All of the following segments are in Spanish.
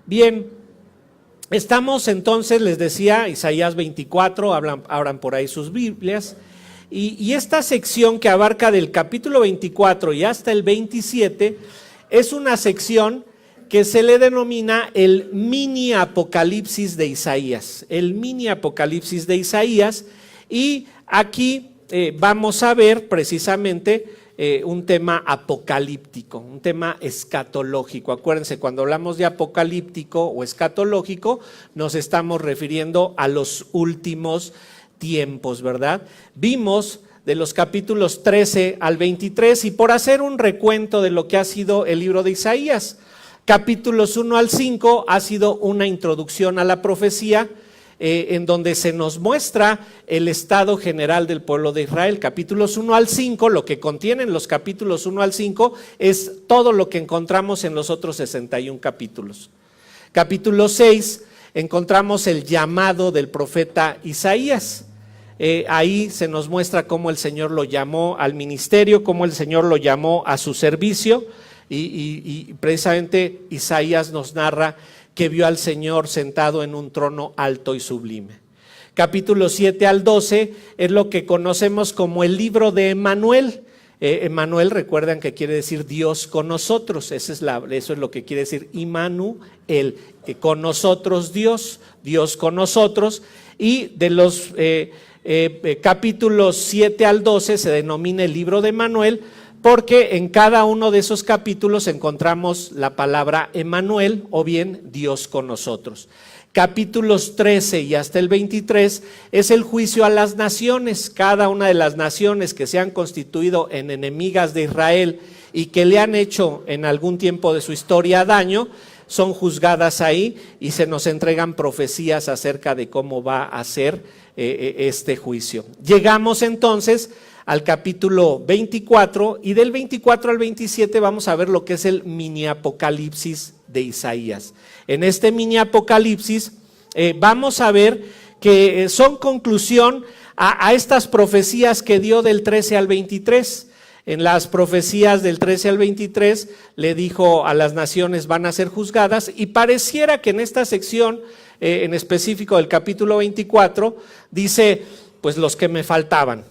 Bien, estamos entonces, les decía, Isaías 24, abran por ahí sus Biblias, y esta sección que abarca del capítulo 24 y hasta el 27 es una sección que se le denomina el mini apocalipsis de Isaías, el mini apocalipsis de Isaías, y aquí vamos a ver precisamente un tema apocalíptico, un tema escatológico. Acuérdense, cuando hablamos de apocalíptico o escatológico, nos estamos refiriendo a los últimos tiempos, ¿verdad? Vimos de los capítulos 13 al 23 y por hacer un recuento de lo que ha sido el libro de Isaías, capítulos 1 al 5 ha sido una introducción a la profecía en donde se nos muestra el estado general del pueblo de Israel. Capítulos 1 al 5, lo que contienen los capítulos 1 al 5 es todo lo que encontramos en los otros 61 capítulos. Capítulo 6 encontramos el llamado del profeta Isaías. Ahí se nos muestra cómo el Señor lo llamó al ministerio, cómo el Señor lo llamó a su servicio, y precisamente Isaías nos narra que vio al Señor sentado en un trono alto y sublime. Capítulo 7 al 12 es lo que conocemos como el libro de Emmanuel. Emmanuel, recuerdan que quiere decir Dios con nosotros, eso es lo que quiere decir Immanuel, con nosotros Dios con nosotros, y de los capítulos 7 al 12 se denomina el libro de Emmanuel, porque en cada uno de esos capítulos encontramos la palabra Emmanuel o bien Dios con nosotros. Capítulos 13 y hasta el 23 es el juicio a las naciones. Cada una de las naciones que se han constituido en enemigas de Israel y que le han hecho en algún tiempo de su historia daño, son juzgadas ahí y se nos entregan profecías acerca de cómo va a ser este juicio. Llegamos entonces al capítulo 24 y del 24 al 27 vamos a ver lo que es el mini apocalipsis de Isaías. En este mini apocalipsis vamos a ver que son conclusión a estas profecías que dio del 13 al 23. En las profecías del 13 al 23 le dijo a las naciones van a ser juzgadas, y pareciera que en esta sección en específico del capítulo 24 dice pues los que me faltaban.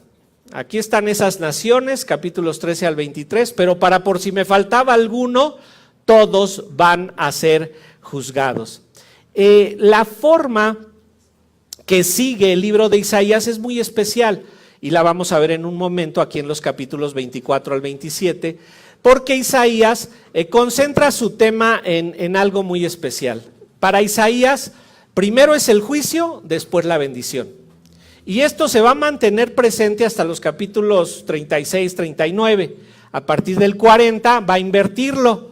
Aquí están esas naciones, capítulos 13 al 23, pero para por si me faltaba alguno, todos van a ser juzgados. La forma que sigue el libro de Isaías es muy especial y la vamos a ver en un momento aquí en los capítulos 24 al 27, porque Isaías concentra su tema en algo muy especial. Para Isaías, primero es el juicio, después la bendición. Y esto se va a mantener presente hasta los capítulos 36, 39. A partir del 40 va a invertirlo,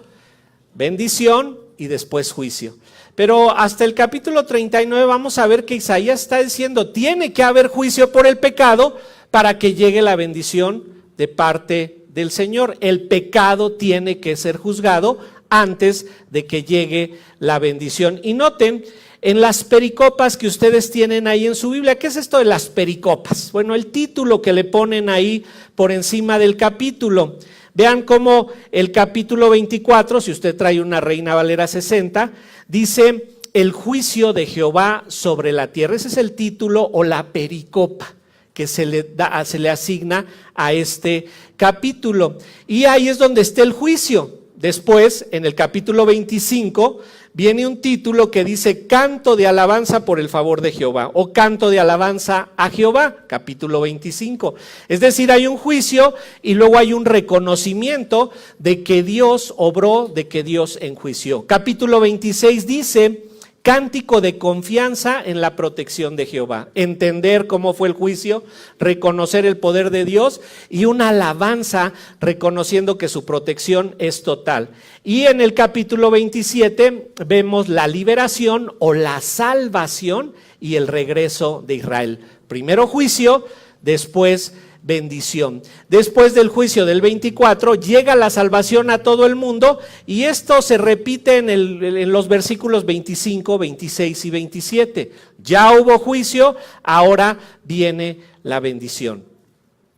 bendición y después juicio. Pero hasta el capítulo 39 vamos a ver que Isaías está diciendo, tiene que haber juicio por el pecado para que llegue la bendición de parte del Señor. El pecado tiene que ser juzgado antes de que llegue la bendición. Y noten, en las pericopas que ustedes tienen ahí en su Biblia, ¿qué es esto de las pericopas? Bueno, el título que le ponen ahí por encima del capítulo. Vean cómo el capítulo 24, si usted trae una Reina Valera 60, dice el juicio de Jehová sobre la tierra. Ese es el título o la pericopa que se le asigna a este capítulo. Y ahí es donde está el juicio. Después, en el capítulo 25, viene un título que dice canto de alabanza por el favor de Jehová o canto de alabanza a Jehová, capítulo 25. Es decir, hay un juicio y luego hay un reconocimiento de que Dios obró, de que Dios enjuició. Capítulo 26 dice cántico de confianza en la protección de Jehová, entender cómo fue el juicio, reconocer el poder de Dios y una alabanza reconociendo que su protección es total. Y en el capítulo 27 vemos la liberación o la salvación y el regreso de Israel. Primero juicio, después bendición. Después del juicio del 24 llega la salvación a todo el mundo y esto se repite en los versículos 25, 26 y 27. Ya hubo juicio, ahora viene la bendición.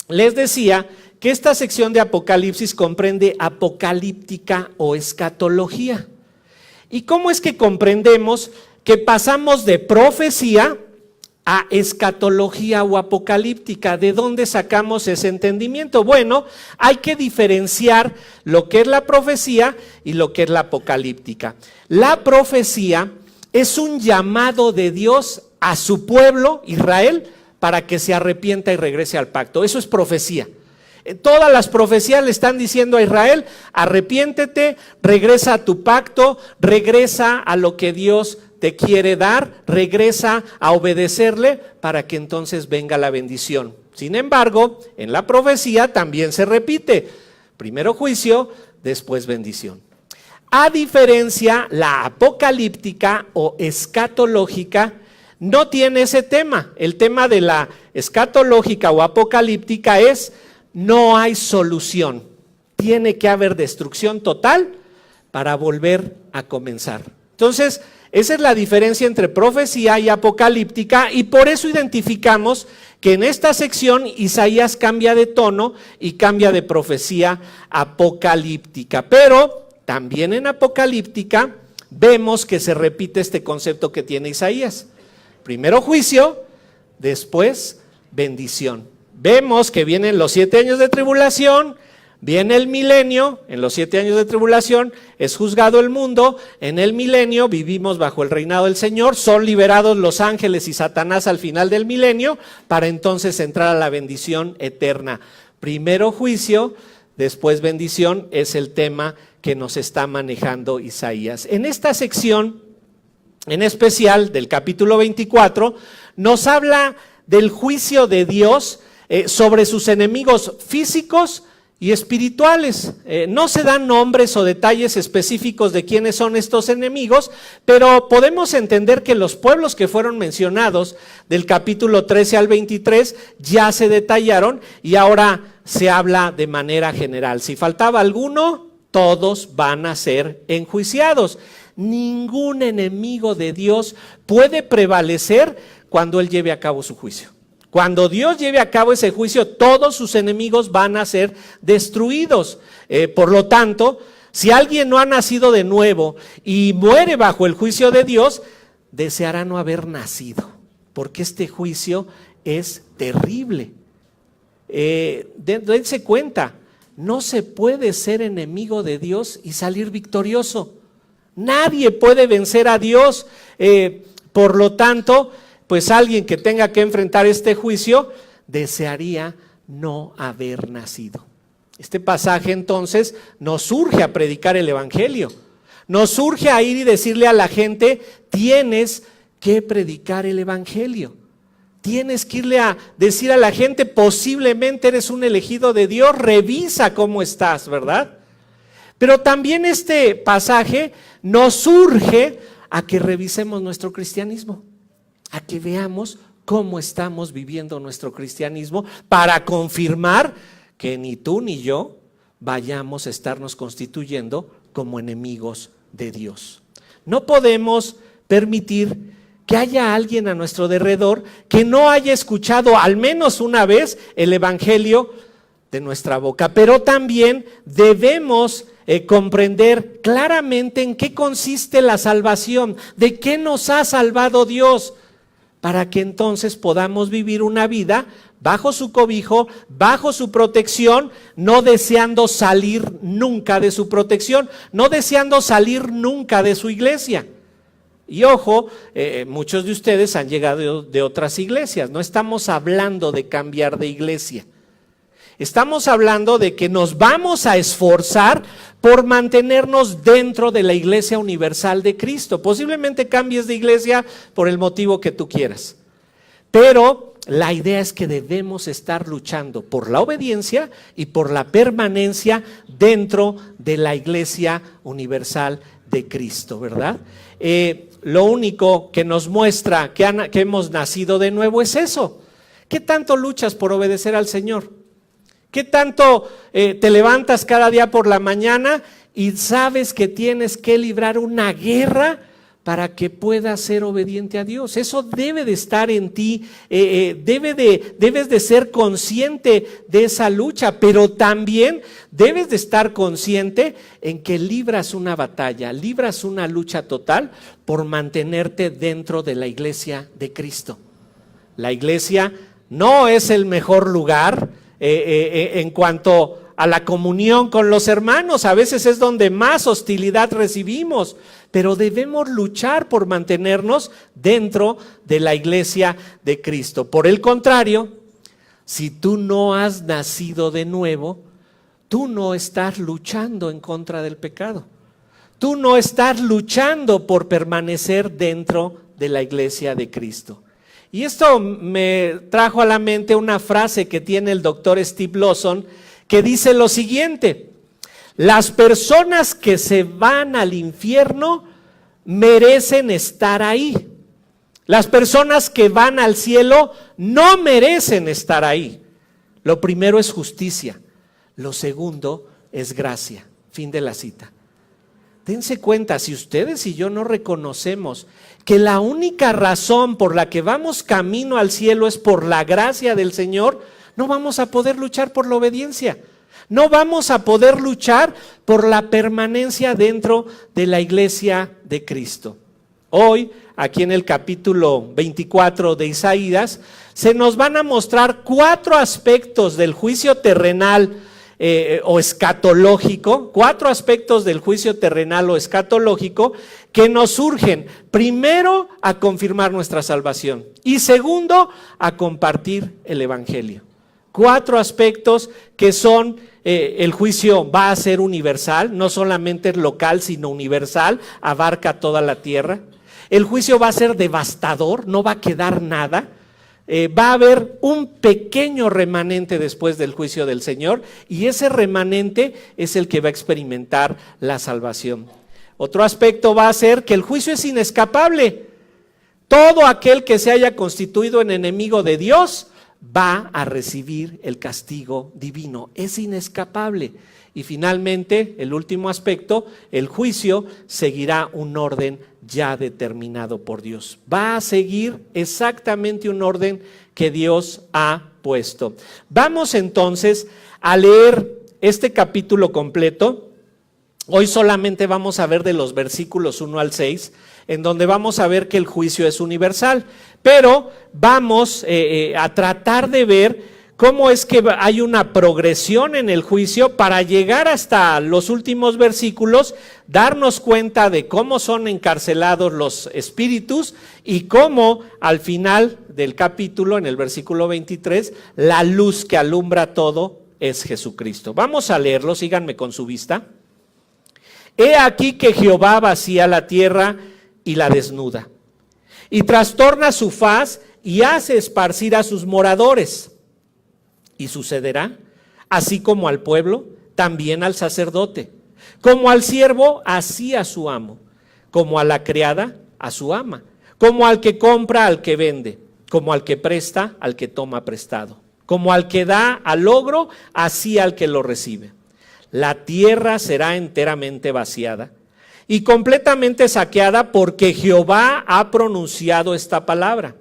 Les decía que esta sección de Apocalipsis comprende apocalíptica o escatología. ¿Y cómo es que comprendemos que pasamos de profecía a escatología o apocalíptica? ¿De dónde sacamos ese entendimiento? Bueno, hay que diferenciar lo que es la profecía y lo que es la apocalíptica. La profecía es un llamado de Dios a su pueblo, Israel, para que se arrepienta y regrese al pacto. Eso es profecía. Todas las profecías le están diciendo a Israel: arrepiéntete, regresa a tu pacto, regresa a lo que Dios te quiere dar, regresa a obedecerle para que entonces venga la bendición. Sin embargo, en la profecía también se repite: primero juicio, después bendición. A diferencia, la apocalíptica o escatológica no tiene ese tema. El tema de la escatológica o apocalíptica es: no hay solución, tiene que haber destrucción total para volver a comenzar. Entonces, esa es la diferencia entre profecía y apocalíptica, y por eso identificamos que en esta sección Isaías cambia de tono y cambia de profecía a apocalíptica. Pero también en apocalíptica vemos que se repite este concepto que tiene Isaías: primero juicio, después bendición. Vemos que vienen los 7 años de tribulación, viene el milenio. En los 7 años de tribulación es juzgado el mundo, en el milenio vivimos bajo el reinado del Señor, son liberados los ángeles y Satanás al final del milenio, para entonces entrar a la bendición eterna. Primero juicio, después bendición, es el tema que nos está manejando Isaías. En esta sección, en especial del capítulo 24, nos habla del juicio de Dios sobre sus enemigos físicos y espirituales. No se dan nombres o detalles específicos de quiénes son estos enemigos, pero podemos entender que los pueblos que fueron mencionados del capítulo 13 al 23 ya se detallaron y ahora se habla de manera general. Si faltaba alguno, todos van a ser enjuiciados. Ningún enemigo de Dios puede prevalecer cuando Él lleve a cabo su juicio. Cuando Dios lleve a cabo ese juicio, todos sus enemigos van a ser destruidos. Por lo tanto, si alguien no ha nacido de nuevo y muere bajo el juicio de Dios, deseará no haber nacido, porque este juicio es terrible. Dense cuenta, no se puede ser enemigo de Dios y salir victorioso. Nadie puede vencer a Dios. Por lo tanto, pues alguien que tenga que enfrentar este juicio desearía no haber nacido. Este pasaje entonces nos urge a predicar el evangelio, nos urge a ir y decirle a la gente: tienes que predicar el evangelio, tienes que irle a decir a la gente: posiblemente eres un elegido de Dios, revisa cómo estás, ¿verdad? Pero también este pasaje nos urge a que revisemos nuestro cristianismo, a que veamos cómo estamos viviendo nuestro cristianismo, para confirmar que ni tú ni yo vayamos a estarnos constituyendo como enemigos de Dios. No podemos permitir que haya alguien a nuestro alrededor que no haya escuchado al menos una vez el evangelio de nuestra boca, pero también debemos comprender claramente en qué consiste la salvación, de qué nos ha salvado Dios, para que entonces podamos vivir una vida bajo su cobijo, bajo su protección, no deseando salir nunca de su protección, no deseando salir nunca de su iglesia. Y ojo, muchos de ustedes han llegado de otras iglesias. No estamos hablando de cambiar de iglesia. Estamos hablando de que nos vamos a esforzar por mantenernos dentro de la iglesia universal de Cristo. Posiblemente cambies de iglesia por el motivo que tú quieras, pero la idea es que debemos estar luchando por la obediencia y por la permanencia dentro de la iglesia universal de Cristo, ¿verdad? Lo único que nos muestra que hemos nacido de nuevo es eso. ¿Qué tanto luchas por obedecer al Señor? ¿Qué tanto te levantas cada día por la mañana y sabes que tienes que librar una guerra para que puedas ser obediente a Dios. Eso debe de estar en ti, debes de ser consciente de esa lucha, pero también debes de estar consciente en que libras una batalla, libras una lucha total por mantenerte dentro de la iglesia de Cristo. La iglesia no es el mejor lugar en cuanto a la comunión con los hermanos, a veces es donde más hostilidad recibimos, pero debemos luchar por mantenernos dentro de la iglesia de Cristo. Por el contrario, si tú no has nacido de nuevo, tú no estás luchando en contra del pecado. Tú no estás luchando por permanecer dentro de la iglesia de Cristo. Y esto me trajo a la mente una frase que tiene el doctor Steve Lawson, que dice lo siguiente: las personas que se van al infierno merecen estar ahí. Las personas que van al cielo no merecen estar ahí. Lo primero es justicia, lo segundo es gracia. Fin de la cita. Dense cuenta, si ustedes y yo no reconocemos que la única razón por la que vamos camino al cielo es por la gracia del Señor, no vamos a poder luchar por la obediencia. No vamos a poder luchar por la permanencia dentro de la iglesia de Cristo. Hoy, aquí en el capítulo 24 de Isaías, se nos van a mostrar 4 aspectos del juicio terrenal o escatológico, 4 aspectos del juicio terrenal o escatológico que nos urgen, primero, a confirmar nuestra salvación y segundo, a compartir el evangelio. 4 aspectos que son, el juicio va a ser universal, no solamente es local, sino universal, abarca toda la tierra. El juicio va a ser devastador, no va a quedar nada. Va a haber un pequeño remanente después del juicio del Señor y ese remanente es el que va a experimentar la salvación. Otro aspecto va a ser que el juicio es inescapable. Todo aquel que se haya constituido en enemigo de Dios va a recibir el castigo divino, es inescapable. Y finalmente, el último aspecto, el juicio seguirá un orden ya determinado por Dios. Va a seguir exactamente un orden que Dios ha puesto. Vamos entonces a leer este capítulo completo. Hoy solamente vamos a ver de los versículos 1 al 6, en donde vamos a ver que el juicio es universal, pero vamos a tratar de ver cómo es que hay una progresión en el juicio para llegar hasta los últimos versículos, darnos cuenta de cómo son encarcelados los espíritus y cómo al final del capítulo, en el versículo 23, la luz que alumbra todo es Jesucristo. Vamos a leerlo, síganme con su vista. He aquí que Jehová vacía la tierra y la desnuda, y trastorna su faz y hace esparcir a sus moradores. Y sucederá, así como al pueblo, también al sacerdote, como al siervo, así a su amo, como a la criada, a su ama, como al que compra, al que vende, como al que presta, al que toma prestado, como al que da al logro, así al que lo recibe. La tierra será enteramente vaciada y completamente saqueada, porque Jehová ha pronunciado esta palabra.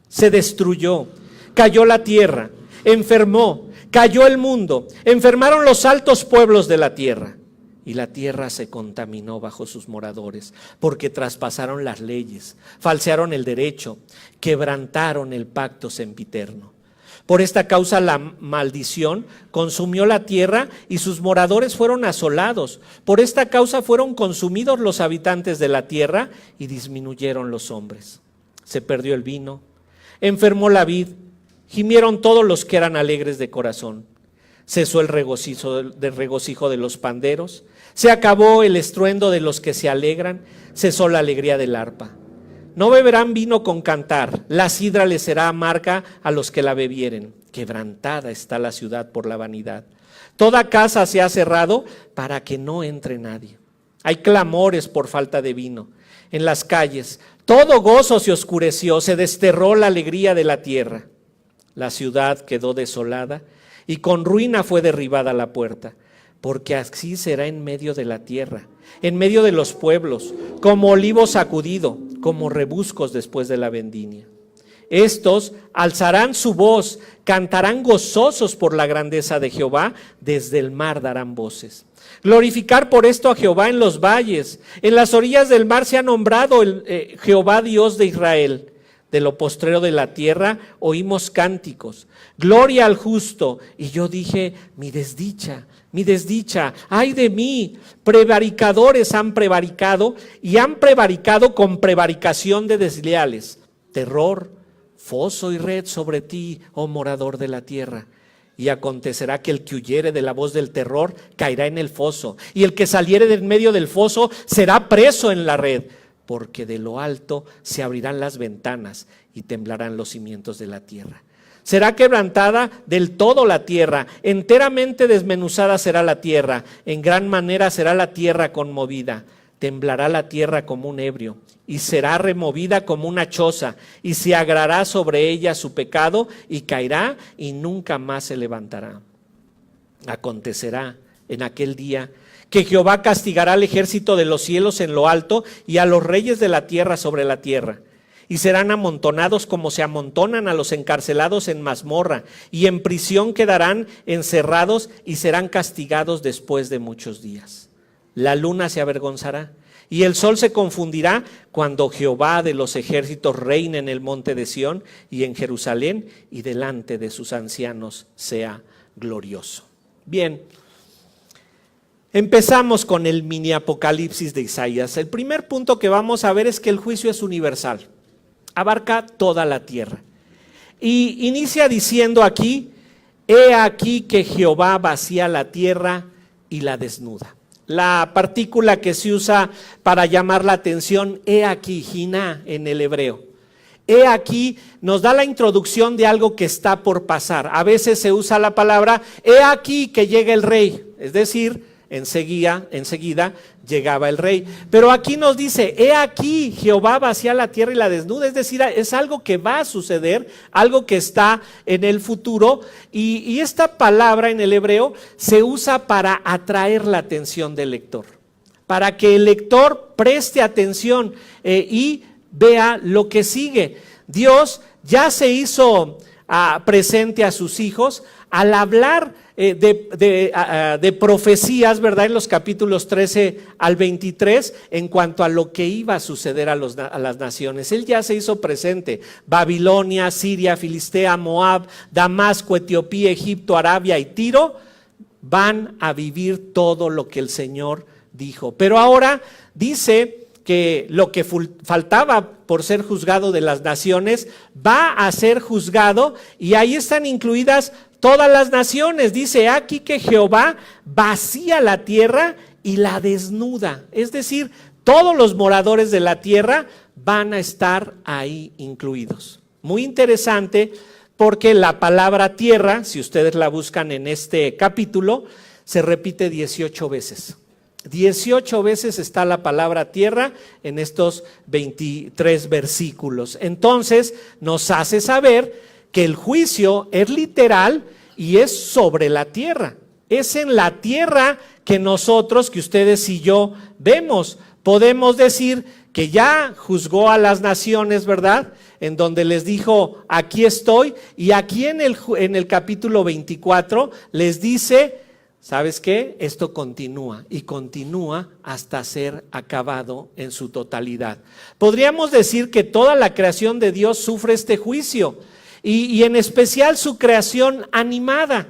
Se destruyó, cayó la tierra, enfermó, cayó el mundo, enfermaron los altos pueblos de la tierra, y la tierra se contaminó bajo sus moradores, porque traspasaron las leyes, falsearon el derecho, quebrantaron el pacto sempiterno. Por esta causa la maldición consumió la tierra y sus moradores fueron asolados. Por esta causa fueron consumidos los habitantes de la tierra y disminuyeron los hombres. Se perdió el vino, enfermó la vid, gimieron todos los que eran alegres de corazón. Cesó el regocijo de los panderos, se acabó el estruendo de los que se alegran, cesó la alegría del arpa. No beberán vino con cantar, la sidra les será amarga a los que la bebieren. Quebrantada está la ciudad por la vanidad. Toda casa se ha cerrado para que no entre nadie. Hay clamores por falta de vino en las calles. Todo gozo se oscureció, se desterró la alegría de la tierra. La ciudad quedó desolada y con ruina fue derribada la puerta, porque así será en medio de la tierra, en medio de los pueblos, como olivo sacudido, como rebuscos después de la vendimia. Estos alzarán su voz, cantarán gozosos por la grandeza de Jehová, desde el mar darán voces. Glorificar por esto a Jehová en los valles, en las orillas del mar se ha nombrado Jehová Dios de Israel. De lo postrero de la tierra oímos cánticos, gloria al justo. Y yo dije, mi desdicha, ay de mí, prevaricadores han prevaricado y han prevaricado con prevaricación de desleales. Terror, foso y red sobre ti, oh morador de la tierra. Y acontecerá que el que huyere de la voz del terror caerá en el foso, y el que saliere del medio del foso será preso en la red. Porque de lo alto se abrirán las ventanas y temblarán los cimientos de la tierra. Será quebrantada del todo la tierra, enteramente desmenuzada será la tierra, en gran manera será la tierra conmovida. Temblará la tierra como un ebrio y será removida como una choza, y se agrará sobre ella su pecado y caerá y nunca más se levantará. Acontecerá en aquel día que Jehová castigará al ejército de los cielos en lo alto y a los reyes de la tierra sobre la tierra. Y serán amontonados como se amontonan a los encarcelados en mazmorra, y en prisión quedarán encerrados y serán castigados después de muchos días. La luna se avergonzará y el sol se confundirá cuando Jehová de los ejércitos reine en el monte de Sión y en Jerusalén, y delante de sus ancianos sea glorioso. Bien. Empezamos con el mini apocalipsis de Isaías. El primer punto que vamos a ver es que el juicio es universal, abarca toda la tierra. Y inicia diciendo aquí, he aquí que Jehová vacía la tierra y la desnuda. La partícula que se usa para llamar la atención, he aquí, jiná en el hebreo. He aquí nos da la introducción de algo que está por pasar. A veces se usa la palabra, he aquí que llega el rey, es decir, enseguida llegaba el rey. Pero aquí nos dice, he aquí Jehová vacía la tierra y la desnuda, es decir, es algo que va a suceder, algo que está en el futuro, y esta palabra en el hebreo se usa para atraer la atención del lector, para que el lector preste atención y vea lo que sigue. Dios ya se hizo presente a sus hijos al hablar de profecías, ¿verdad? En los capítulos 13 al 23, en cuanto a lo que iba a suceder a las naciones. Él ya se hizo presente. Babilonia, Siria, Filistea, Moab, Damasco, Etiopía, Egipto, Arabia y Tiro van a vivir todo lo que el Señor dijo. Pero ahora dice que lo que faltaba por ser juzgado de las naciones va a ser juzgado, y ahí están incluidas todas las naciones. Dice aquí que Jehová vacía la tierra y la desnuda, es decir, todos los moradores de la tierra van a estar ahí incluidos. Muy interesante, porque la palabra tierra, si ustedes la buscan en este capítulo, se repite 18 veces. 18 veces está la palabra tierra en estos 23 versículos. Entonces nos hace saber que el juicio es literal y es sobre la tierra. Es en la tierra que nosotros, que ustedes y yo vemos. Podemos decir que ya juzgó a las naciones, ¿verdad? En donde les dijo, aquí estoy. Y aquí en el capítulo 24 les dice, ¿sabes qué? Esto continúa y continúa hasta ser acabado en su totalidad. Podríamos decir que toda la creación de Dios sufre este juicio, y en especial su creación animada.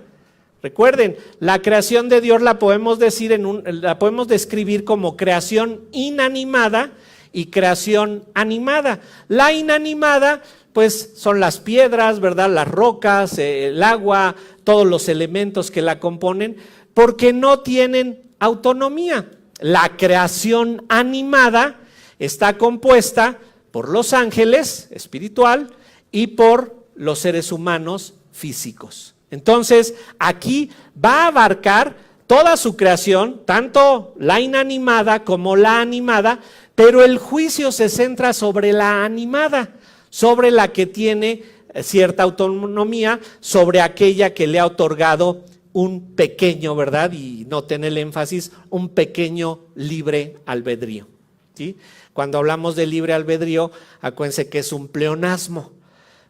Recuerden, la creación de Dios la podemos describir como creación inanimada y creación animada. La inanimada, pues, son las piedras, ¿verdad? Las rocas, el agua, todos los elementos que la componen, porque no tienen autonomía. La creación animada está compuesta por los ángeles, espiritual, y por los seres humanos físicos. Entonces, aquí va a abarcar toda su creación, tanto la inanimada como la animada, pero el juicio se centra sobre la animada, sobre la que tiene cierta autonomía, sobre aquella que le ha otorgado un pequeño, ¿verdad? Y noten el énfasis, un pequeño libre albedrío, ¿sí? Cuando hablamos de libre albedrío, acuérdense que es un pleonasmo,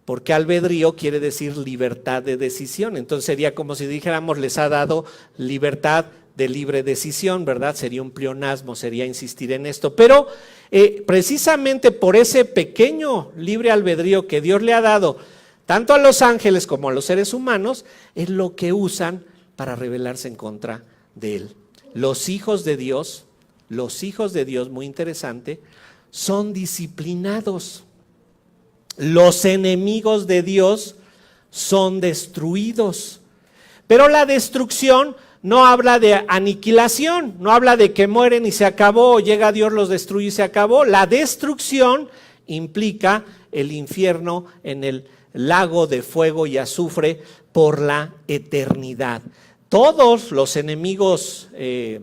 porque albedrío quiere decir libertad de decisión. Entonces sería como si dijéramos, les ha dado libertad de libre decisión, ¿verdad? Sería un pleonasmo, sería insistir en esto. Pero precisamente por ese pequeño libre albedrío que Dios le ha dado, tanto a los ángeles como a los seres humanos, es lo que usan para rebelarse en contra de Él. Los hijos de Dios, muy interesante, son disciplinados. Los enemigos de Dios son destruidos. Pero la destrucción no habla de aniquilación, no habla de que mueren y se acabó, llega Dios, los destruye y se acabó. La destrucción implica el infierno en el lago de fuego y azufre por la eternidad. Todos los enemigos de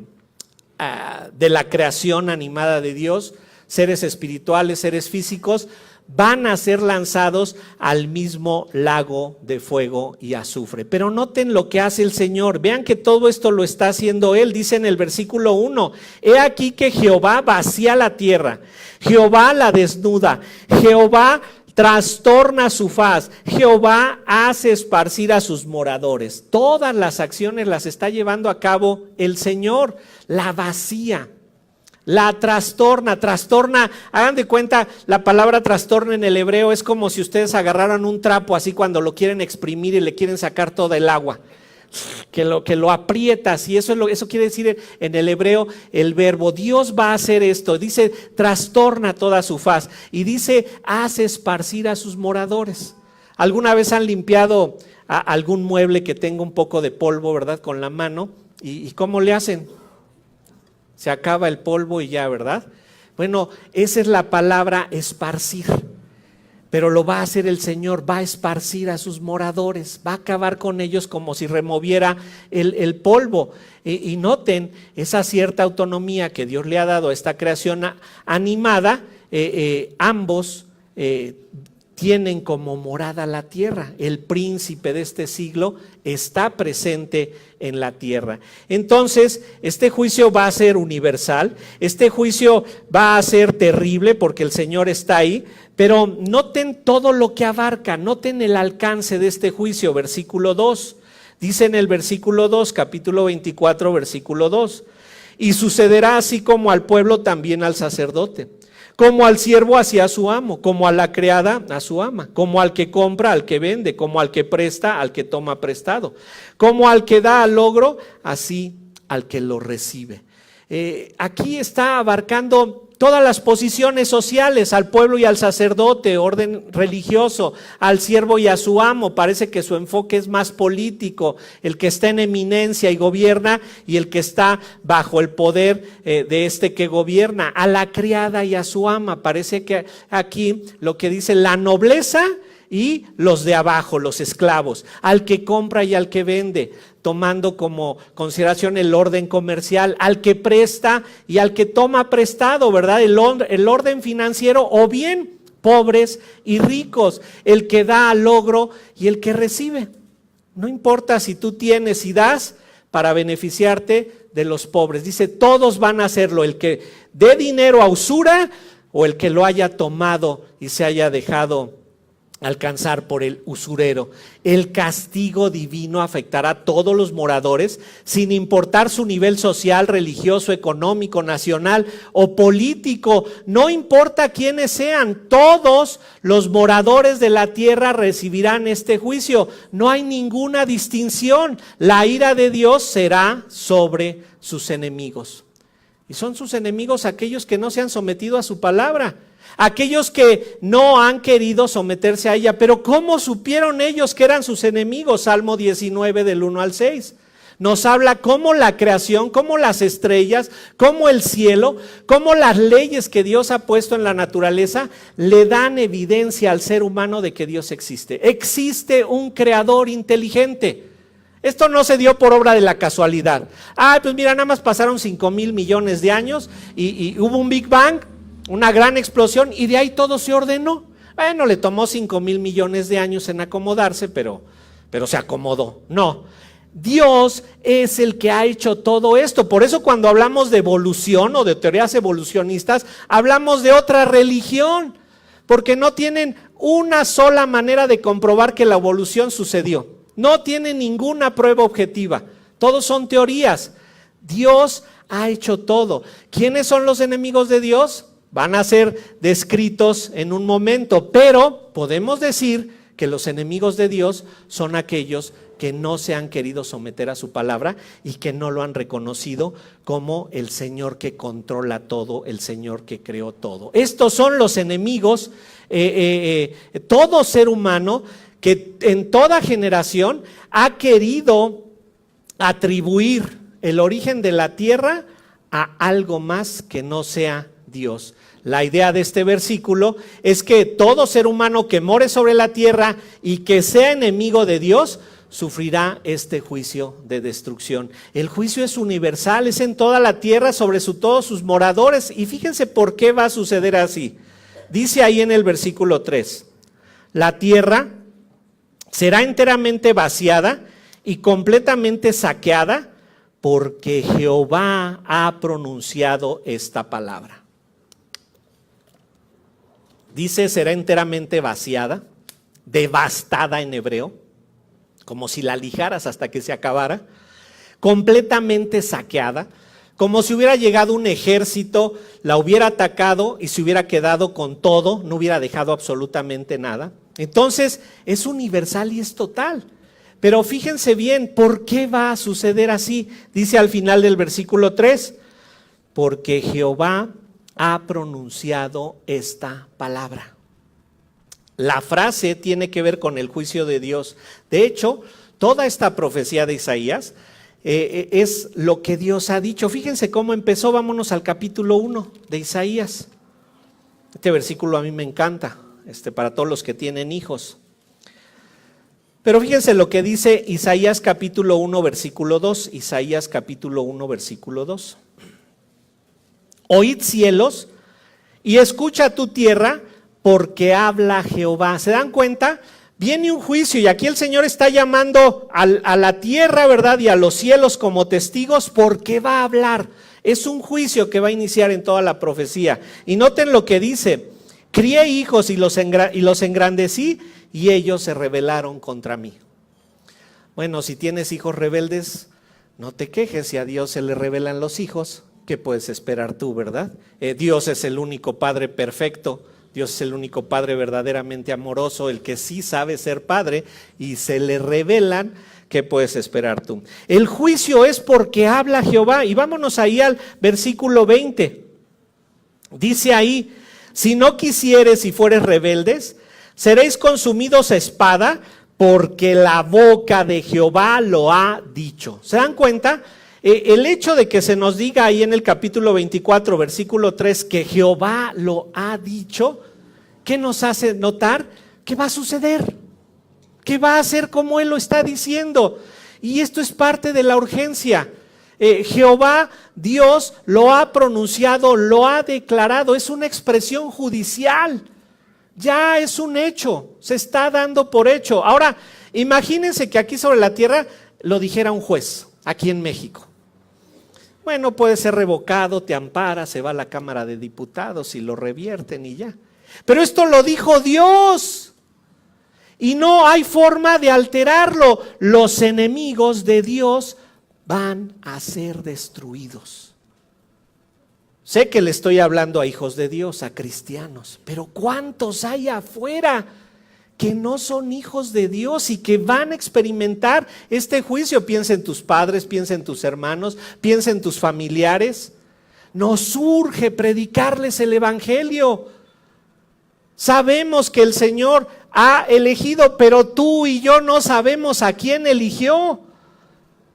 la creación animada de Dios, seres espirituales, seres físicos, van a ser lanzados al mismo lago de fuego y azufre. Pero noten lo que hace el Señor, vean que todo esto lo está haciendo Él. Dice en el versículo 1, he aquí que Jehová vacía la tierra, Jehová la desnuda, Jehová trastorna su faz, Jehová hace esparcir a sus moradores. Todas las acciones las está llevando a cabo el Señor, la vacía. La trastorna, hagan de cuenta, la palabra trastorna en el hebreo es como si ustedes agarraran un trapo así cuando lo quieren exprimir y le quieren sacar toda el agua, que lo aprietas, y eso quiere decir en el hebreo el verbo. Dios va a hacer esto, dice trastorna toda su faz, y dice hace esparcir a sus moradores. ¿Alguna vez han limpiado algún mueble que tenga un poco de polvo, verdad, con la mano? ¿Y cómo le hacen? Se acaba el polvo y ya, ¿verdad? Bueno, esa es la palabra esparcir, pero lo va a hacer el Señor, va a esparcir a sus moradores, va a acabar con ellos como si removiera el polvo. Y noten esa cierta autonomía que Dios le ha dado a esta creación animada. Ambos tienen como morada la tierra. El príncipe de este siglo está presente en la tierra. Entonces, este juicio va a ser universal, este juicio va a ser terrible porque el Señor está ahí, pero noten todo lo que abarca, noten el alcance de este juicio. Versículo 2, dice en el versículo 2, capítulo 24, versículo 2, y sucederá así como al pueblo también al sacerdote, como al siervo hacia su amo, como a la criada a su ama, como al que compra al que vende, como al que presta al que toma prestado, como al que da al logro, así al que lo recibe. Aquí está abarcando todas las posiciones sociales, al pueblo y al sacerdote, orden religioso, al siervo y a su amo. Parece que su enfoque es más político, el que está en eminencia y gobierna y el que está bajo el poder de este que gobierna, a la criada y a su ama. Parece que aquí lo que dice la nobleza y los de abajo, los esclavos, al que compra y al que vende, tomando como consideración el orden comercial, al que presta y al que toma prestado, ¿verdad? El orden financiero, o bien pobres y ricos, el que da al logro y el que recibe. No importa si tú tienes y das para beneficiarte de los pobres. Dice, todos van a hacerlo, el que dé dinero a usura o el que lo haya tomado y se haya dejado alcanzar por el usurero. El castigo divino afectará a todos los moradores, sin importar su nivel social, religioso, económico, nacional o político. No importa quiénes sean, todos los moradores de la tierra recibirán este juicio. No hay ninguna distinción. La ira de Dios será sobre sus enemigos. Y son sus enemigos aquellos que no se han sometido a su palabra, aquellos que no han querido someterse a ella. Pero ¿cómo supieron ellos que eran sus enemigos? Salmo 19 del 1 al 6. Nos habla cómo la creación, cómo las estrellas, cómo el cielo, cómo las leyes que Dios ha puesto en la naturaleza le dan evidencia al ser humano de que Dios existe. Existe un creador inteligente. Esto no se dio por obra de la casualidad. Pues mira, nada más pasaron 5,000 millones de años y hubo un Big Bang, una gran explosión, y de ahí todo se ordenó. Bueno, le tomó 5,000 millones de años en acomodarse, pero se acomodó. No, Dios es el que ha hecho todo esto. Por eso cuando hablamos de evolución o de teorías evolucionistas, hablamos de otra religión, porque no tienen una sola manera de comprobar que la evolución sucedió. No tienen ninguna prueba objetiva. Todos son teorías. Dios ha hecho todo. ¿Quiénes son los enemigos de Dios? Van a ser descritos en un momento, pero podemos decir que los enemigos de Dios son aquellos que no se han querido someter a su palabra y que no lo han reconocido como el Señor que controla todo, el Señor que creó todo. Estos son los enemigos, todo ser humano que en toda generación ha querido atribuir el origen de la tierra a algo más que no sea Dios. La idea de este versículo es que todo ser humano que more sobre la tierra y que sea enemigo de Dios sufrirá este juicio de destrucción. El juicio es universal, es en toda la tierra, sobre todos sus moradores. Y fíjense por qué va a suceder así. Dice ahí en el versículo 3, la tierra será enteramente vaciada y completamente saqueada porque Jehová ha pronunciado esta palabra. Dice será enteramente vaciada, devastada en hebreo, como si la lijaras hasta que se acabara, completamente saqueada, como si hubiera llegado un ejército, la hubiera atacado y se hubiera quedado con todo, no hubiera dejado absolutamente nada. Entonces es universal y es total. Pero fíjense bien, ¿por qué va a suceder así? Dice al final del versículo 3, porque Jehová ha pronunciado esta palabra. La frase tiene que ver con el juicio de Dios. De hecho, toda esta profecía de Isaías es lo que Dios ha dicho. Fíjense cómo empezó, vámonos al capítulo 1 de Isaías. Este versículo a mí me encanta, para todos los que tienen hijos. Pero fíjense lo que dice Isaías capítulo 1 versículo 2, Isaías capítulo 1 versículo 2. Oíd cielos y escucha tu tierra, porque habla Jehová. ¿Se dan cuenta? Viene un juicio y aquí el Señor está llamando a la tierra, ¿verdad? Y a los cielos como testigos, porque va a hablar. Es un juicio que va a iniciar en toda la profecía. Y noten lo que dice: crié hijos y los engrandecí y ellos se rebelaron contra mí. Bueno, si tienes hijos rebeldes, no te quejes, si a Dios se le rebelan los hijos, ¿qué puedes esperar tú, verdad? Dios es el único Padre perfecto, Dios es el único Padre verdaderamente amoroso, el que sí sabe ser Padre, y se le revelan, ¿qué puedes esperar tú? El juicio es porque habla Jehová. Y vámonos ahí al versículo 20. Dice ahí: si no quisieres y fueres rebeldes, seréis consumidos a espada, porque la boca de Jehová lo ha dicho. ¿Se dan cuenta? El hecho de que se nos diga ahí en el capítulo 24, versículo 3, que Jehová lo ha dicho, ¿qué nos hace notar? ¿Qué va a suceder? ¿Qué va a hacer como Él lo está diciendo? Y esto es parte de la urgencia. Jehová, Dios, lo ha pronunciado, lo ha declarado, es una expresión judicial. Ya es un hecho, se está dando por hecho. Ahora, imagínense que aquí sobre la tierra lo dijera un juez, aquí en México. Bueno, puede ser revocado, te ampara, se va a la Cámara de Diputados y lo revierten y ya. Pero esto lo dijo Dios y no hay forma de alterarlo. Los enemigos de Dios van a ser destruidos. Sé que le estoy hablando a hijos de Dios, a cristianos, pero ¿cuántos hay afuera que no son hijos de Dios y que van a experimentar este juicio? Piensa en tus padres, piensa en tus hermanos, piensa en tus familiares. Nos urge predicarles el evangelio. Sabemos que el Señor ha elegido, pero tú y yo no sabemos a quién eligió.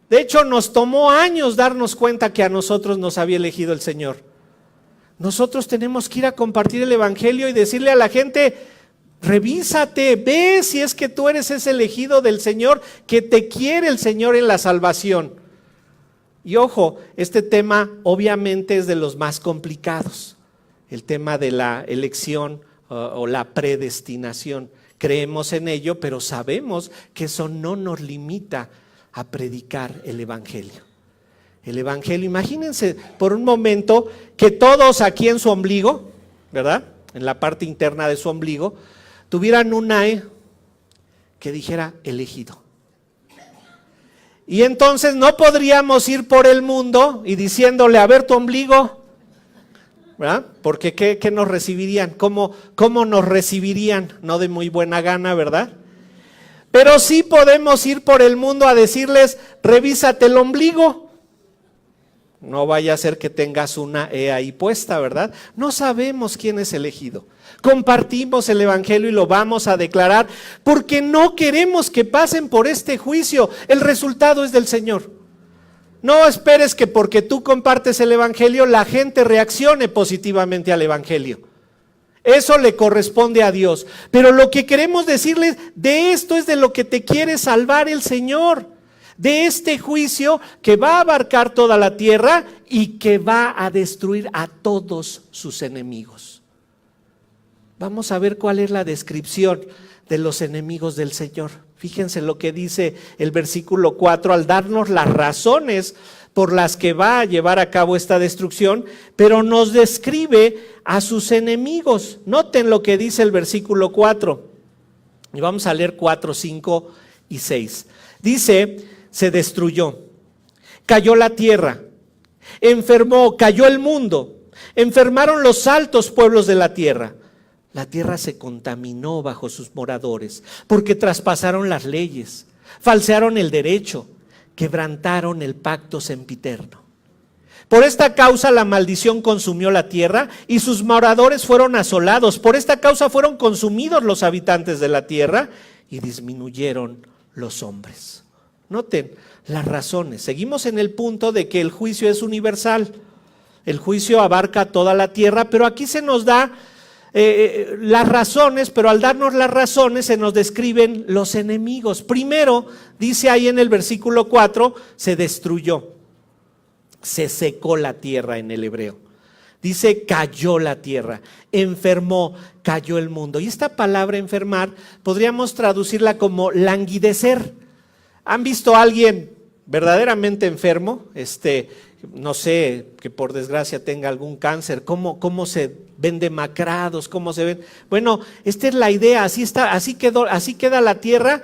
De hecho, nos tomó años darnos cuenta que a nosotros nos había elegido el Señor. Nosotros tenemos que ir a compartir el evangelio y decirle a la gente: revísate, ve si es que tú eres ese elegido del Señor, que te quiere el Señor en la salvación. Y ojo, este tema obviamente es de los más complicados, el tema de la elección o la predestinación. Creemos en ello, pero sabemos que eso no nos limita a predicar el evangelio. El evangelio, imagínense por un momento que todos aquí en su ombligo, ¿verdad?, en la parte interna de su ombligo, tuvieran una E que dijera elegido. Y entonces no podríamos ir por el mundo y diciéndole, a ver tu ombligo, ¿verdad? Porque ¿qué nos recibirían? ¿Cómo nos recibirían? No de muy buena gana, ¿verdad? Pero sí podemos ir por el mundo a decirles, revísate el ombligo. No vaya a ser que tengas una E ahí puesta, ¿verdad? No sabemos quién es elegido. Compartimos el evangelio y lo vamos a declarar porque no queremos que pasen por este juicio. El resultado es del Señor. No esperes que porque tú compartes el evangelio la gente reaccione positivamente al evangelio. Eso le corresponde a Dios. Pero lo que queremos decirles, de esto es de lo que te quiere salvar el Señor. De este juicio que va a abarcar toda la tierra y que va a destruir a todos sus enemigos. Vamos a ver cuál es la descripción de los enemigos del Señor. Fíjense lo que dice el versículo 4 al darnos las razones por las que va a llevar a cabo esta destrucción, pero nos describe a sus enemigos. Noten lo que dice el versículo 4. Y vamos a leer 4, 5 y 6. Dice, se destruyó, cayó la tierra, enfermó, cayó el mundo, enfermaron los altos pueblos de la tierra. La tierra se contaminó bajo sus moradores, porque traspasaron las leyes, falsearon el derecho, quebrantaron el pacto sempiterno. Por esta causa la maldición consumió la tierra y sus moradores fueron asolados. Por esta causa fueron consumidos los habitantes de la tierra y disminuyeron los hombres. Noten las razones. Seguimos en el punto de que el juicio es universal. El juicio abarca toda la tierra, pero aquí se nos da las razones, pero al darnos las razones se nos describen los enemigos. Primero, dice ahí en el versículo 4, se destruyó, se secó la tierra en el hebreo. Dice cayó la tierra, enfermó, cayó el mundo. Y esta palabra enfermar podríamos traducirla como languidecer. ¿Han visto a alguien verdaderamente enfermo? No sé, que por desgracia tenga algún cáncer, cómo se ven demacrados, cómo se ven. Bueno, esta es la idea, así queda la tierra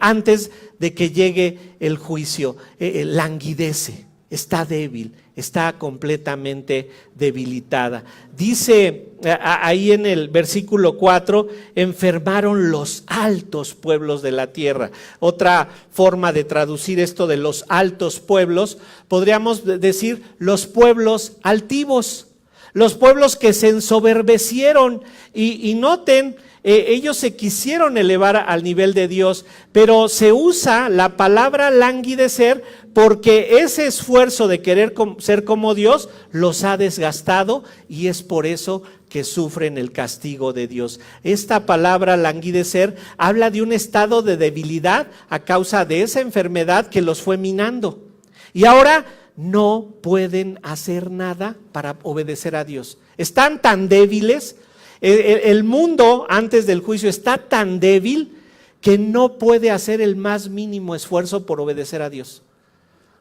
antes de que llegue el juicio. Languidece, está débil, está completamente debilitada. Dice ahí en el versículo 4, enfermaron los altos pueblos de la tierra. Otra forma de traducir esto de los altos pueblos, podríamos decir los pueblos altivos, los pueblos que se ensoberbecieron y noten, ellos se quisieron elevar al nivel de Dios, pero se usa la palabra languidecer porque ese esfuerzo de querer ser como Dios los ha desgastado y es por eso que sufren el castigo de Dios. Esta palabra languidecer habla de un estado de debilidad a causa de esa enfermedad que los fue minando. Y ahora no pueden hacer nada para obedecer a Dios. Están tan débiles. El mundo antes del juicio está tan débil que no puede hacer el más mínimo esfuerzo por obedecer a Dios.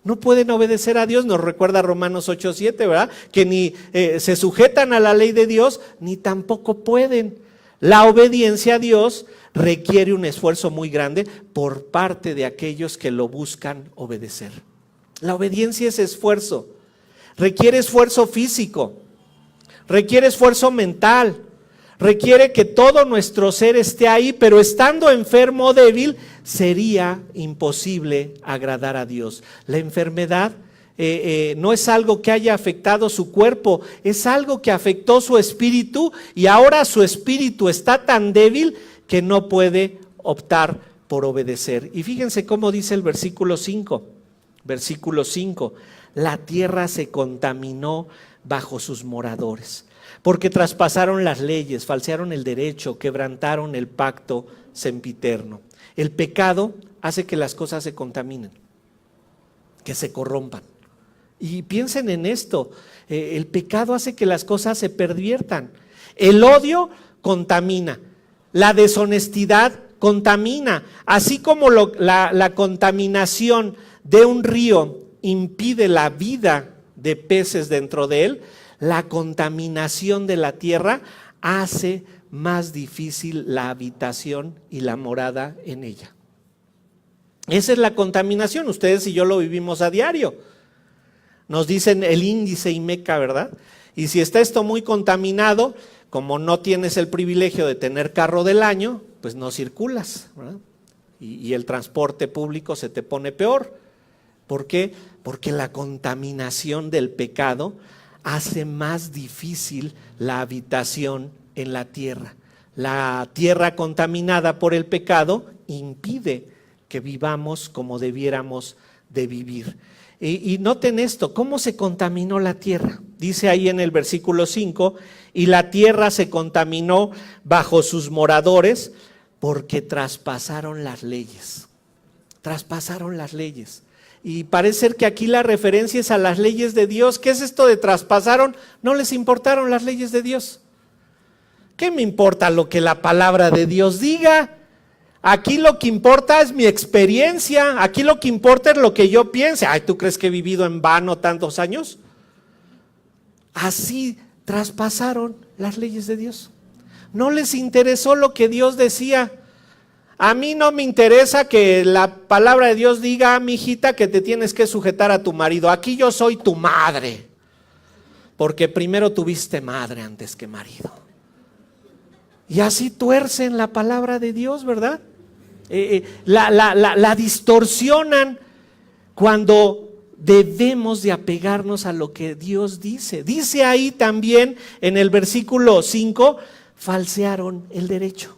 No pueden obedecer a Dios, nos recuerda Romanos 8:7, ¿verdad? Que ni se sujetan a la ley de Dios, ni tampoco pueden. La obediencia a Dios requiere un esfuerzo muy grande por parte de aquellos que lo buscan obedecer. La obediencia es esfuerzo, requiere esfuerzo físico, requiere esfuerzo mental. Requiere que todo nuestro ser esté ahí, pero estando enfermo o débil, sería imposible agradar a Dios. La enfermedad no es algo que haya afectado su cuerpo, es algo que afectó su espíritu y ahora su espíritu está tan débil que no puede optar por obedecer. Y fíjense cómo dice el versículo 5. Versículo 5, la tierra se contaminó bajo sus moradores. Porque traspasaron las leyes, falsearon el derecho, quebrantaron el pacto sempiterno. El pecado hace que las cosas se contaminen, que se corrompan. Y piensen en esto, el pecado hace que las cosas se perviertan. El odio contamina, la deshonestidad contamina. Así como la contaminación de un río impide la vida de peces dentro de él, la contaminación de la tierra hace más difícil la habitación y la morada en ella. Esa es la contaminación, ustedes y yo lo vivimos a diario. Nos dicen el índice IMECA, ¿verdad? Y si está esto muy contaminado, como no tienes el privilegio de tener carro del año, pues no circulas, ¿verdad? Y el transporte público se te pone peor. ¿Por qué? Porque la contaminación del pecado hace más difícil la habitación en la tierra. La tierra contaminada por el pecado impide que vivamos como debiéramos de vivir. Y noten esto, ¿cómo se contaminó la tierra? Dice ahí en el versículo 5, y la tierra se contaminó bajo sus moradores porque traspasaron las leyes. Traspasaron las leyes. Y parece ser que aquí la referencia es a las leyes de Dios. ¿Qué es esto de traspasaron? No les importaron las leyes de Dios. ¿Qué me importa lo que la palabra de Dios diga? Aquí lo que importa es mi experiencia, aquí lo que importa es lo que yo piense. Ay, ¿tú crees que he vivido en vano tantos años? Así traspasaron las leyes de Dios. No les interesó lo que Dios decía. A mí no me interesa que la palabra de Dios diga, mijita, que te tienes que sujetar a tu marido. Aquí yo soy tu madre, porque primero tuviste madre antes que marido. Y así tuercen la palabra de Dios, ¿verdad? La distorsionan cuando debemos de apegarnos a lo que Dios dice. Dice ahí también en el versículo 5, falsearon el derecho.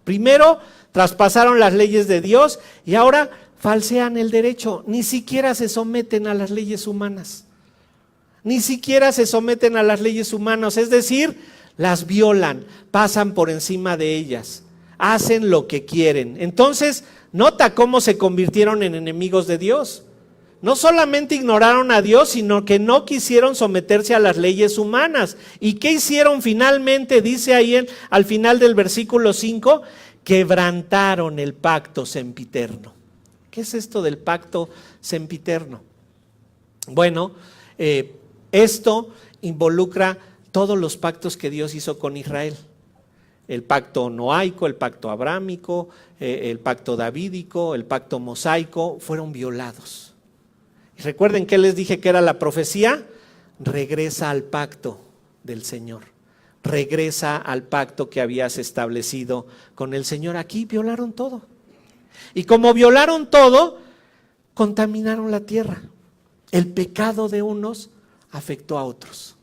Primero traspasaron las leyes de Dios y ahora falsean el derecho. Ni siquiera se someten a las leyes humanas. Ni siquiera se someten a las leyes humanas, es decir, las violan, pasan por encima de ellas, hacen lo que quieren. Entonces, nota cómo se convirtieron en enemigos de Dios. No solamente ignoraron a Dios, sino que no quisieron someterse a las leyes humanas. ¿Y qué hicieron finalmente? Dice ahí al final del versículo 5, quebrantaron el pacto sempiterno. ¿Qué es esto del pacto sempiterno? Bueno, esto involucra todos los pactos que Dios hizo con Israel. El pacto noaico, el pacto abrámico, el pacto davídico, el pacto mosaico, fueron violados. Y recuerden que les dije que era la profecía, regresa al pacto del Señor, regresa al pacto que habías establecido con el Señor. Aquí violaron todo. Y como violaron todo, contaminaron la tierra. El pecado de unos afectó a otros.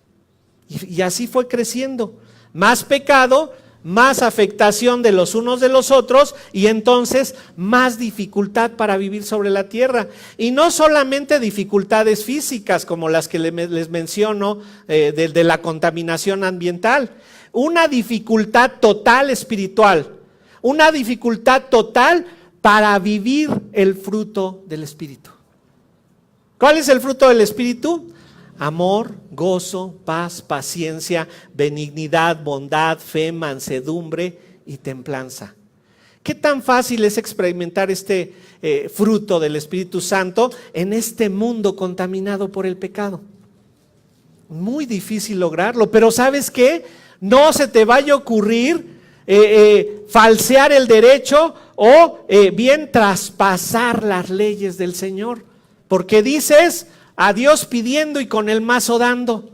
Y así fue creciendo. Más pecado, más afectación de los unos de los otros y entonces más dificultad para vivir sobre la tierra. Y no solamente dificultades físicas como las que les menciono de la contaminación ambiental, una dificultad total espiritual, una dificultad total para vivir el fruto del Espíritu. ¿Cuál es el fruto del Espíritu? Amor, gozo, paz, paciencia, benignidad, bondad, fe, mansedumbre y templanza. ¿Qué tan fácil es experimentar este fruto del Espíritu Santo en este mundo contaminado por el pecado? Muy difícil lograrlo, pero ¿sabes qué? No se te vaya a ocurrir falsear el derecho o bien traspasar las leyes del Señor, porque dices a Dios pidiendo y con el mazo dando.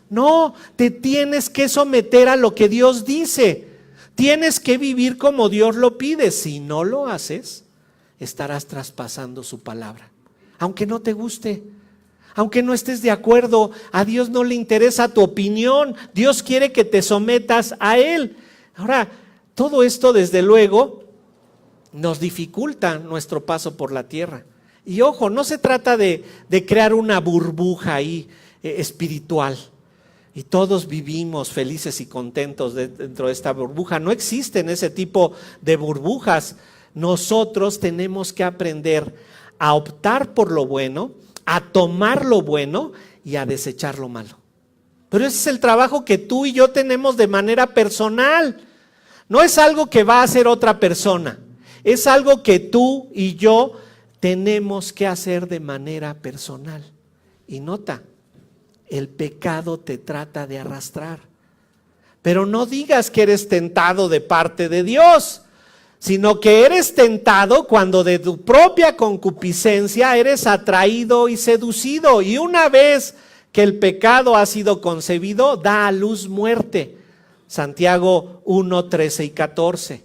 No, te tienes que someter a lo que Dios dice. Tienes que vivir como Dios lo pide. Si no lo haces, estarás traspasando su palabra. Aunque no te guste, aunque no estés de acuerdo, a Dios no le interesa tu opinión. Dios quiere que te sometas a Él. Ahora, todo esto desde luego nos dificulta nuestro paso por la tierra. Y ojo, no se trata de crear una burbuja ahí espiritual y todos vivimos felices y contentos dentro de esta burbuja. No existen ese tipo de burbujas. Nosotros tenemos que aprender a optar por lo bueno, a tomar lo bueno y a desechar lo malo. Pero ese es el trabajo que tú y yo tenemos de manera personal. No es algo que va a hacer otra persona, es algo que tú y yo tenemos que hacer de manera personal. Y nota, el pecado te trata de arrastrar. Pero no digas que eres tentado de parte de Dios, sino que eres tentado cuando de tu propia concupiscencia eres atraído y seducido. Y una vez que el pecado ha sido concebido, da a luz muerte. Santiago 1, 13 y 14.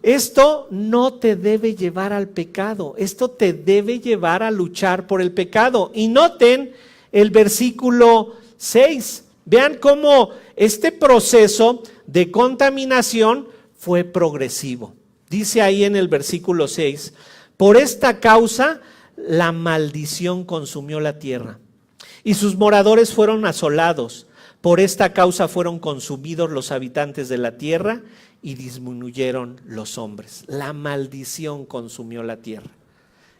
Esto no te debe llevar al pecado, esto te debe llevar a luchar por el pecado. Y noten el versículo 6. Vean cómo este proceso de contaminación fue progresivo. Dice ahí en el versículo 6, por esta causa la maldición consumió la tierra y sus moradores fueron asolados. Por esta causa fueron consumidos los habitantes de la tierra y disminuyeron los hombres. La maldición consumió la tierra.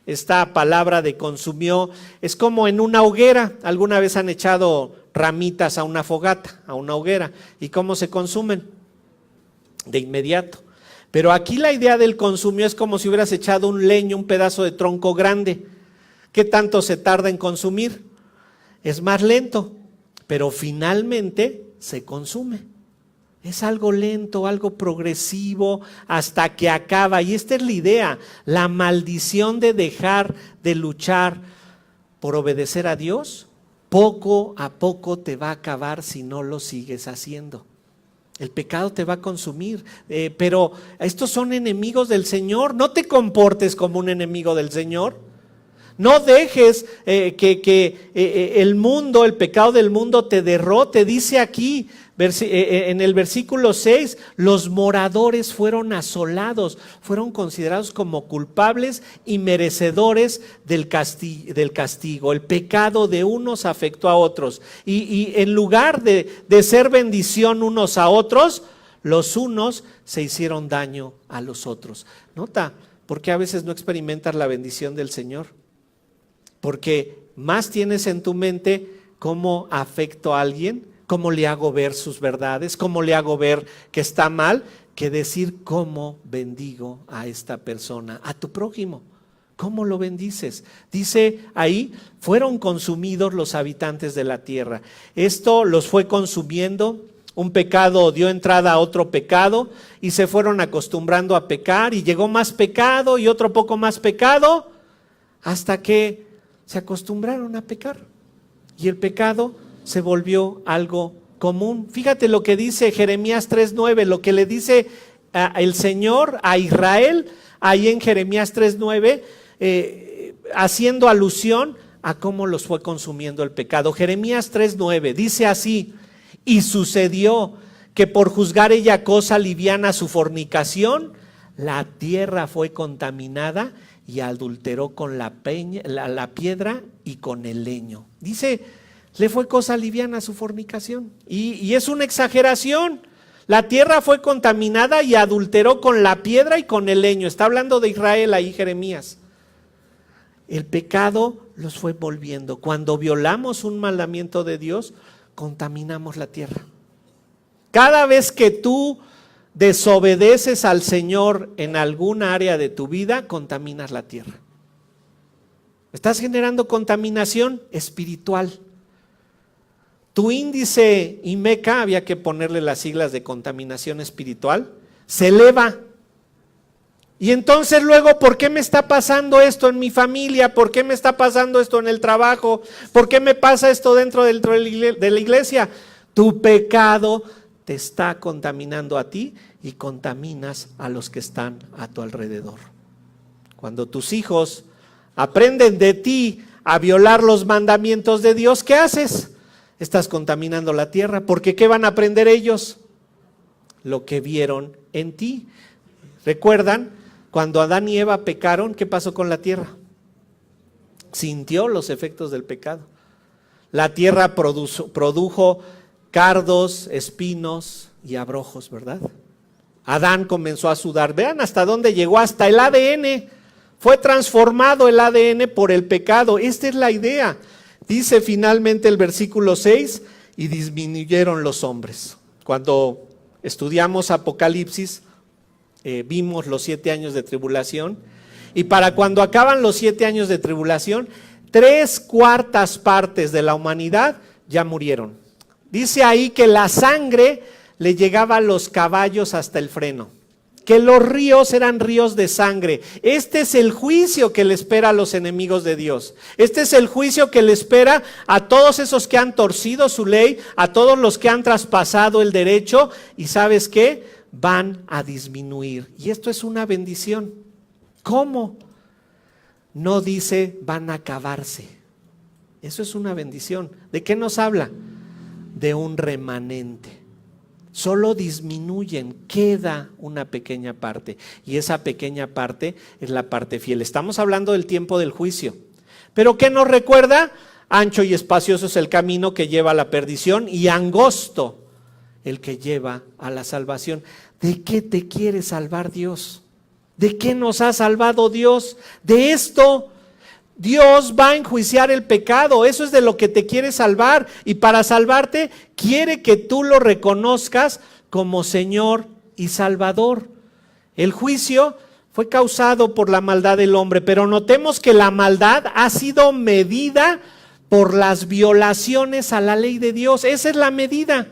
Esta palabra de consumió es como en una hoguera. ¿Alguna vez han echado ramitas a una fogata, a una hoguera? ¿Y cómo se consumen? De inmediato. Pero aquí la idea del consumió es como si hubieras echado un leño, un pedazo de tronco grande. ¿Qué tanto se tarda en consumir? Es más lento, pero finalmente se consume. Es algo lento, algo progresivo, hasta que acaba. Y esta es la idea, la maldición de dejar de luchar por obedecer a Dios, poco a poco te va a acabar si no lo sigues haciendo. El pecado te va a consumir, pero estos son enemigos del Señor. No te comportes como un enemigo del Señor. No dejes que el mundo, el pecado del mundo te derrote. Dice aquí en el versículo 6, los moradores fueron asolados, fueron considerados como culpables y merecedores del castigo. El pecado de unos afectó a otros y en lugar de ser bendición unos a otros, los unos se hicieron daño a los otros. Nota, ¿por qué a veces no experimentas la bendición del Señor? Porque más tienes en tu mente cómo afecto a alguien, cómo le hago ver sus verdades, cómo le hago ver que está mal, que decir cómo bendigo a esta persona, a tu prójimo. ¿Cómo lo bendices? Dice ahí, fueron consumidos los habitantes de la tierra. Esto los fue consumiendo. Un pecado dio entrada a otro pecado y se fueron acostumbrando a pecar y llegó más pecado y otro poco más pecado hasta que se acostumbraron a pecar y el pecado se volvió algo común. Fíjate lo que dice Jeremías 3:9, lo que le dice el Señor a Israel ahí en Jeremías 3:9, haciendo alusión a cómo los fue consumiendo el pecado. Jeremías 3:9 dice así: y sucedió que por juzgar ella cosa liviana su fornicación, la tierra fue contaminada y adulteró con la piedra y con el leño. Dice, le fue cosa liviana su fornicación. Y es una exageración. La tierra fue contaminada y adulteró con la piedra y con el leño. Está hablando de Israel ahí Jeremías. El pecado los fue volviendo. Cuando violamos un mandamiento de Dios, contaminamos la tierra. Cada vez que tú desobedeces al Señor en alguna área de tu vida, contaminas la tierra. Estás generando contaminación espiritual. Tu índice IMECA, había que ponerle las siglas de contaminación espiritual, se eleva. Y entonces luego, ¿por qué me está pasando esto en mi familia? ¿Por qué me está pasando esto en el trabajo? ¿Por qué me pasa esto dentro de la iglesia? Tu pecado te está contaminando a ti y contaminas a los que están a tu alrededor. Cuando tus hijos aprenden de ti a violar los mandamientos de Dios, ¿qué haces? Estás contaminando la tierra, porque ¿qué van a aprender ellos? Lo que vieron en ti. ¿Recuerdan? Cuando Adán y Eva pecaron, ¿qué pasó con la tierra? Sintió los efectos del pecado. La tierra produjo cardos, espinos y abrojos, ¿verdad? Adán comenzó a sudar. Vean hasta dónde llegó, hasta el ADN. Fue transformado el ADN por el pecado. Esta es la idea. Dice finalmente el versículo 6, y disminuyeron los hombres. Cuando estudiamos Apocalipsis, vimos los 7 años de tribulación, y para cuando acaban los 7 años de tribulación, 3/4 partes de la humanidad ya murieron. Dice ahí que la sangre le llegaba a los caballos hasta el freno, que los ríos eran ríos de sangre. Este es el juicio que le espera a los enemigos de Dios. Este es el juicio que le espera a todos esos que han torcido su ley, a todos los que han traspasado el derecho, y ¿sabes qué? Van a disminuir. Y esto es una bendición. ¿Cómo? No dice van a acabarse. Eso es una bendición. ¿De qué nos habla? De un remanente. Solo disminuyen, queda una pequeña parte, y esa pequeña parte es la parte fiel. Estamos hablando del tiempo del juicio, pero ¿qué nos recuerda? Ancho y espacioso es el camino que lleva a la perdición, y angosto el que lleva a la salvación. ¿De qué te quiere salvar Dios? ¿De qué nos ha salvado Dios? De esto. Dios va a enjuiciar el pecado, eso es de lo que te quiere salvar, y para salvarte quiere que tú lo reconozcas como Señor y Salvador. El juicio fue causado por la maldad del hombre, pero notemos que la maldad ha sido medida por las violaciones a la ley de Dios. Esa es la medida.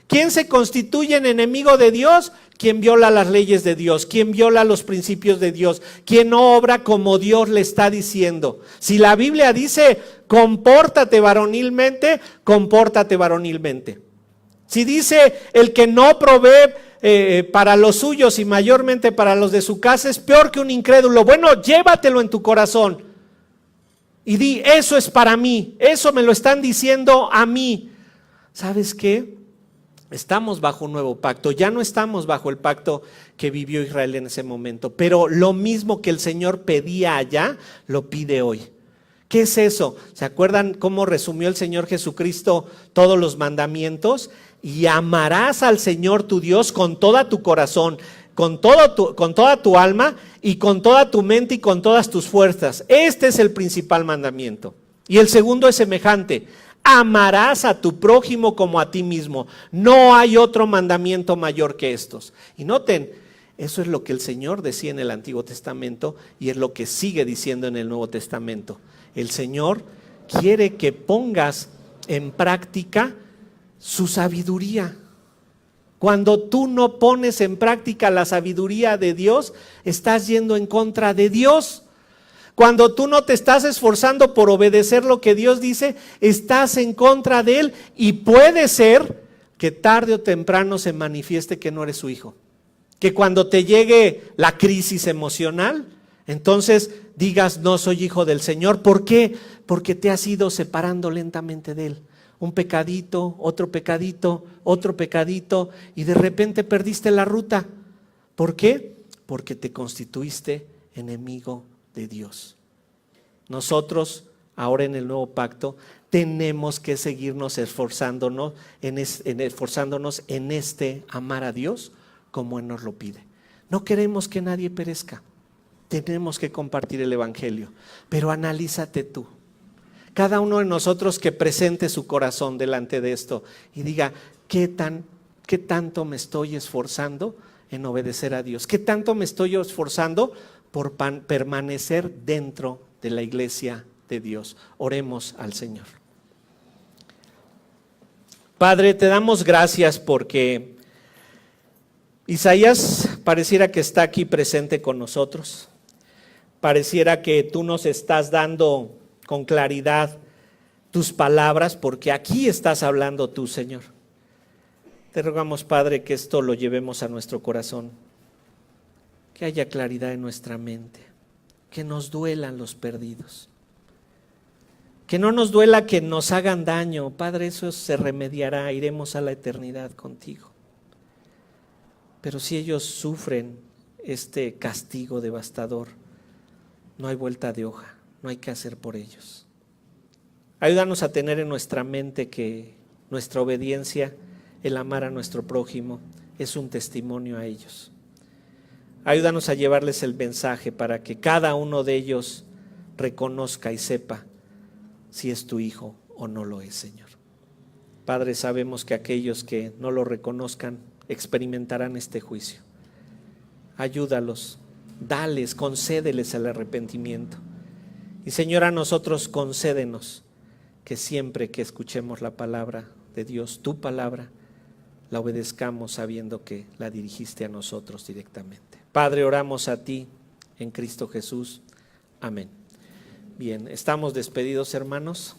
¿Quién se constituye en enemigo de Dios? Quien viola las leyes de Dios, quien viola los principios de Dios, quien no obra como Dios le está diciendo. Si la Biblia dice, compórtate varonilmente, compórtate varonilmente. Si dice, el que no provee para los suyos y mayormente para los de su casa es peor que un incrédulo, bueno, llévatelo en tu corazón y di, eso es para mí, eso me lo están diciendo a mí. ¿Sabes qué? Estamos bajo un nuevo pacto, ya no estamos bajo el pacto que vivió Israel en ese momento, pero lo mismo que el Señor pedía allá, lo pide hoy. ¿Qué es eso? ¿Se acuerdan cómo resumió el Señor Jesucristo todos los mandamientos? Y amarás al Señor tu Dios con todo tu corazón, con toda tu alma y con toda tu mente y con todas tus fuerzas. Este es el principal mandamiento. Y el segundo es semejante: amarás a tu prójimo como a ti mismo. No hay otro mandamiento mayor que estos. Y noten, eso es lo que el Señor decía en el Antiguo Testamento y es lo que sigue diciendo en el Nuevo Testamento. El Señor quiere que pongas en práctica su sabiduría. Cuando tú no pones en práctica la sabiduría de Dios, estás yendo en contra de Dios. Cuando tú no te estás esforzando por obedecer lo que Dios dice, estás en contra de Él, y puede ser que tarde o temprano se manifieste que no eres su hijo. Que cuando te llegue la crisis emocional, entonces digas, no soy hijo del Señor. ¿Por qué? Porque te has ido separando lentamente de Él. Un pecadito, otro pecadito, y de repente perdiste la ruta. ¿Por qué? Porque te constituiste enemigo de Dios. Nosotros, ahora en el nuevo pacto, tenemos que seguirnos esforzándonos en este amar a Dios como Él nos lo pide. No queremos que nadie perezca. Tenemos que compartir el evangelio, pero analízate tú. Cada uno de nosotros que presente su corazón delante de esto y diga, ¿qué tanto me estoy esforzando en obedecer a Dios? ¿Qué tanto me estoy esforzando por permanecer dentro de la iglesia de Dios? Oremos al Señor. Padre, te damos gracias porque Isaías pareciera que está aquí presente con nosotros. Pareciera que tú nos estás dando con claridad tus palabras, porque aquí estás hablando tú, Señor. Te rogamos, Padre, que esto lo llevemos a nuestro corazón, que haya claridad en nuestra mente, que nos duelan los perdidos, que no nos duela que nos hagan daño. Padre, eso se remediará, iremos a la eternidad contigo. Pero si ellos sufren este castigo devastador, no hay vuelta de hoja. No hay que hacer por ellos. Ayúdanos a tener en nuestra mente que nuestra obediencia, el amar a nuestro prójimo, es un testimonio a ellos. Ayúdanos a llevarles el mensaje para que cada uno de ellos reconozca y sepa si es tu hijo o no lo es, Señor. Padre, sabemos que aquellos que no lo reconozcan experimentarán este juicio. Ayúdalos, dales, concédeles el arrepentimiento. Y Señor, a nosotros concédenos que siempre que escuchemos la palabra de Dios, tu palabra, la obedezcamos sabiendo que la dirigiste a nosotros directamente. Padre, oramos a ti en Cristo Jesús. Amén. Bien, estamos despedidos, hermanos.